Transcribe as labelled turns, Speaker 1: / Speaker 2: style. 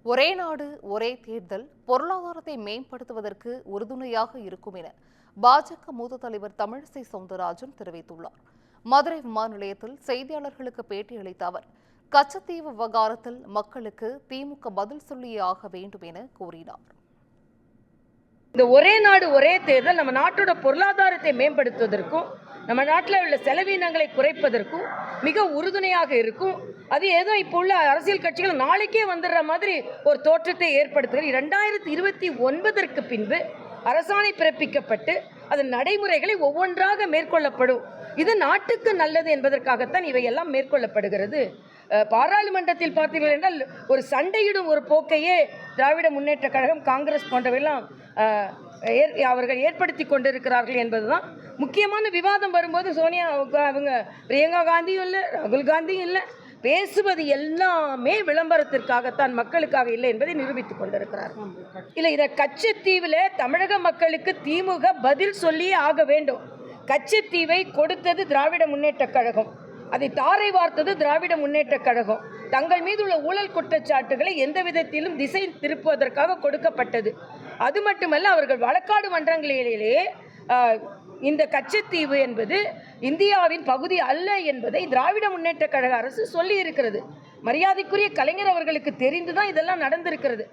Speaker 1: ஒரே நாடு ஒரே தேர்தல் பொருளாதாரத்தை மேம்படுத்துவதற்கு உறுதுணையாக இருக்கும் என பாஜக மூத்த தலைவர் தமிழிசை சவுந்தரராஜன் தெரிவித்துள்ளார். மதுரை விமான நிலையத்தில் செய்தியாளர்களுக்கு பேட்டியளித்த அவர், கச்சத்தீவு விவகாரத்தில் மக்களுக்கு திமுக பதில் சொல்லியே ஆக வேண்டும் என கூறினார்.
Speaker 2: இந்த ஒரே நாடு ஒரே தேர்தல் நம்ம நாட்டோட பொருளாதாரத்தை மேம்படுத்துவதற்கும் நம்ம நாட்டில் உள்ள செலவினங்களை குறைப்பதற்கும் மிக உறுதுணையாக இருக்கும். அது ஏதோ இப்போ உள்ள அரசியல் கட்சிகள் நாளைக்கே வந்துடுற மாதிரி ஒரு தோற்றத்தை ஏற்படுத்துகிறது. 2029 பின்பு அரசாணை பிறப்பிக்கப்பட்டு அதன் நடைமுறைகளை ஒவ்வொன்றாக மேற்கொள்ளப்படும். இது நாட்டுக்கு நல்லது என்பதற்காகத்தான் இவையெல்லாம் மேற்கொள்ளப்படுகிறது. பாராளுமன்றத்தில் பார்த்தீர்கள் என்றால் ஒரு சண்டையிடும் ஒரு போக்கையே திராவிட முன்னேற்ற கழகம், காங்கிரஸ் போன்றவையெல்லாம் அவர்கள் ஏற்படுத்தி கொண்டிருக்கிறார்கள் என்பதுதான் முக்கியமான விவாதம். வரும்போது சோனியா அவங்க பிரியங்கா காந்தியும் இல்லை, ராகுல் காந்தியும் இல்லை, பேசுவது எல்லாமே விளம்பரத்திற்காகத்தான், மக்களுக்காக இல்லை என்பதை நிரூபித்துக் கொண்டிருக்கிறார்கள். இல்லை, இதை கச்சத்தீவில் தமிழக மக்களுக்கு திமுக பதில் சொல்லியே ஆக வேண்டும். கச்சத்தீவை கொடுத்தது திராவிட முன்னேற்ற கழகம், அதை தாரை வார்த்தது திராவிட முன்னேற்ற கழகம். தங்கள் மீது உள்ள ஊழல் குற்றச்சாட்டுகளை எந்த விதத்திலும் திசை திருப்புவதற்காக கொடுக்கப்பட்டது. அது மட்டுமல்ல, அவர்கள் வழக்காடு மன்றங்களிலேயே இந்த கச்சத்தீவு என்பது இந்தியாவின் பகுதி அல்ல என்பதை திராவிட முன்னேற்ற கழக அரசு சொல்லி இருக்கிறது. மரியாதைக்குரிய கலைஞர் அவர்களுக்கு தெரிந்துதான் இதெல்லாம் நடந்திருக்கிறது.